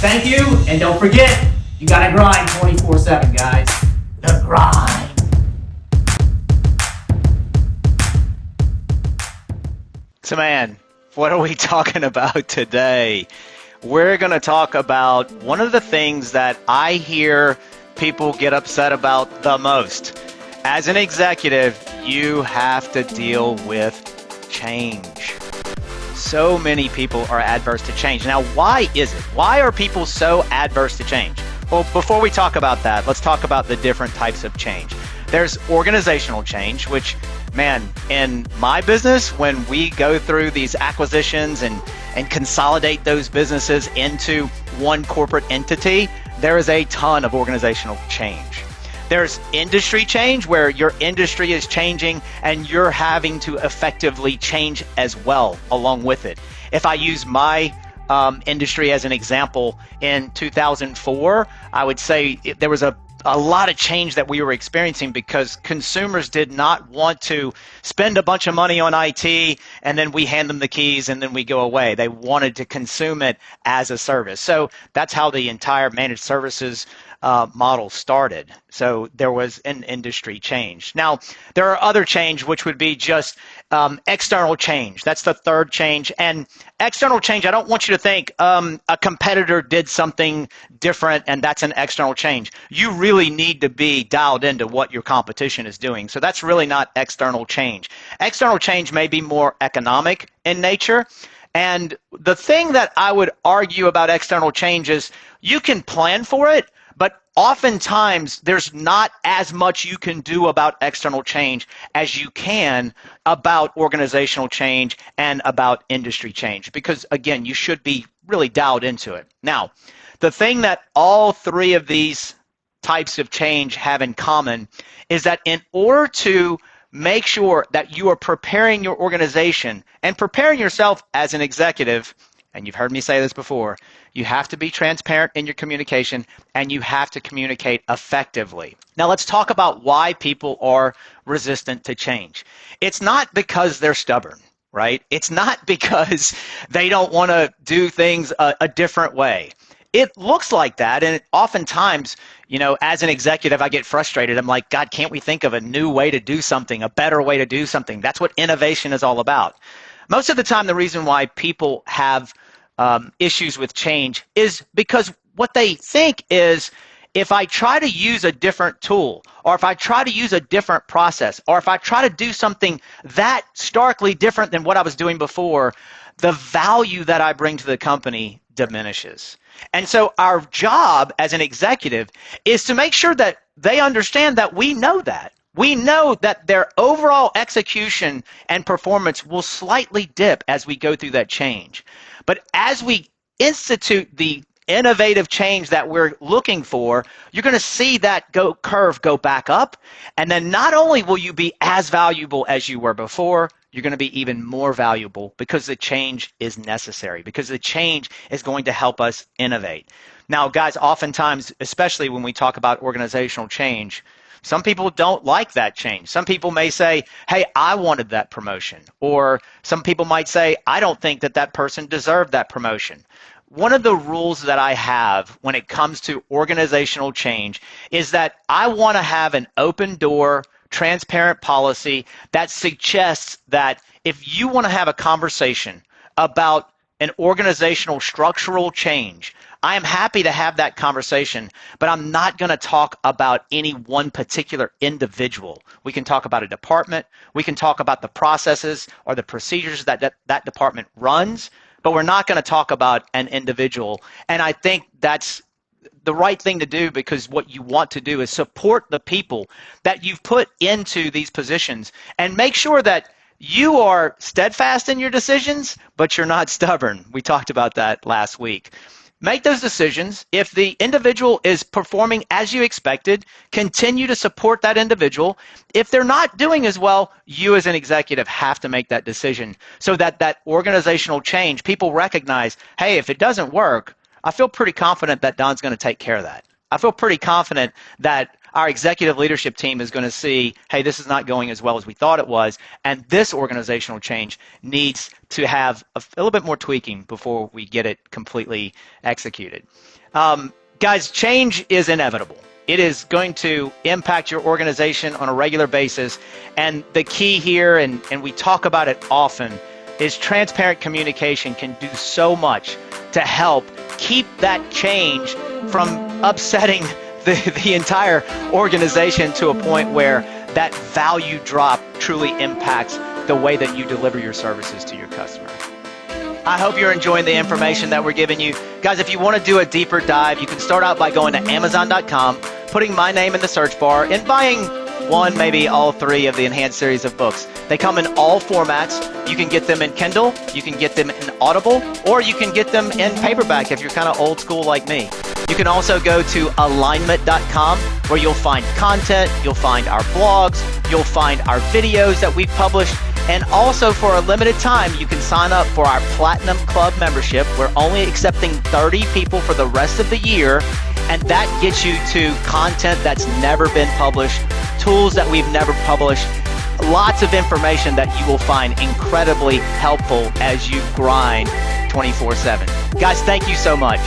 Thank you, and don't forget, you gotta grind 24/7, guys. The grind. So man, what are we talking about today? We're going to talk about one of the things that I hear people get upset about the most. As an executive, you have to deal with change. So many people are adverse to change. Now, why is it? Why are people so adverse to change? Well, before we talk about that, let's talk about the different types of change. There's organizational change, which, man, in my business, when we go through these acquisitions and consolidate those businesses into one corporate entity, there is a ton of organizational change. There's industry change, where your industry is changing and you're having to effectively change as well along with it. If I use my industry as an example, in 2004, I would say there was a lot of change that we were experiencing because consumers did not want to spend a bunch of money on IT and then we hand them the keys and then we go away. They wanted to consume it as a service. So that's how the entire managed services model started. So there was an industry change. Now, there are other change, which would be just external change. That's the third change. And external change, I don't want you to think a competitor did something different and that's an external change. You really need to be dialed into what your competition is doing. So that's really not external change. External change may be more economic in nature. And the thing that I would argue about external change is you can plan for it, but oftentimes there's not as much you can do about external change as you can about organizational change and about industry change, because again, you should be really dialed into it. Now, the thing that all three of these types of change have in common is that in order to make sure that you are preparing your organization and preparing yourself as an executive, and you've heard me say this before, you have to be transparent in your communication and you have to communicate effectively. Now let's talk about why people are resistant to change. It's not because they're stubborn, right? It's not because they don't want to do things a different way. It looks like that, and oftentimes, as an executive, I get frustrated. I'm like, God, can't we think of a new way to do something, a better way to do something? That's what innovation is all about. Most of the time, the reason why people have issues with change is because what they think is, if I try to use a different tool, or if I try to use a different process, or if I try to do something that starkly different than what I was doing before, the value that I bring to the company diminishes. And so our job as an executive is to make sure that they understand that we know that. We know that their overall execution and performance will slightly dip as we go through that change. But as we institute the innovative change that we're looking for, you're going to see that curve go back up. And then not only will you be as valuable as you were before, you're going to be even more valuable because the change is necessary, because the change is going to help us innovate. Now, guys, oftentimes, especially when we talk about organizational change, some people don't like that change. Some people may say, hey, I wanted that promotion. Or some people might say, I don't think that that person deserved that promotion. One of the rules that I have when it comes to organizational change is that I want to have an open door, transparent policy that suggests that if you want to have a conversation about an organizational structural change, I am happy to have that conversation, but I'm not going to talk about any one particular individual. We can talk about a department. We can talk about the processes or the procedures that department runs, but we're not going to talk about an individual. And I think that's the right thing to do, because what you want to do is support the people that you've put into these positions and make sure that you are steadfast in your decisions, but you're not stubborn. We talked about that last week. Make those decisions. If the individual is performing as you expected, continue to support that individual. If they're not doing as well, you as an executive have to make that decision so that that organizational change, people recognize, hey, if it doesn't work, I feel pretty confident that Don's going to take care of that. I feel pretty confident that our executive leadership team is going to see, hey, this is not going as well as we thought it was, and this organizational change needs to have a little bit more tweaking before we get it completely executed. Guys, change is inevitable. It is going to impact your organization on a regular basis, and the key here, and we talk about it often, is transparent communication can do so much to help keep that change from upsetting the entire organization to a point where that value drop truly impacts the way that you deliver your services to your customer. I hope you're enjoying the information that we're giving you. Guys, if you want to do a deeper dive, you can start out by going to Amazon.com, putting my name in the search bar, and buying one, maybe all three of the enhanced series of books. They come in all formats. You can get them in Kindle, you can get them in Audible, or you can get them in paperback if you're kind of old school like me. You can also go to alignment.com where you'll find content, you'll find our blogs, you'll find our videos that we've published, and also for a limited time, you can sign up for our Platinum Club membership. We're only accepting 30 people for the rest of the year, and that gets you to content that's never been published, tools that we've never published, lots of information that you will find incredibly helpful as you grind 24/7. Guys, thank you so much.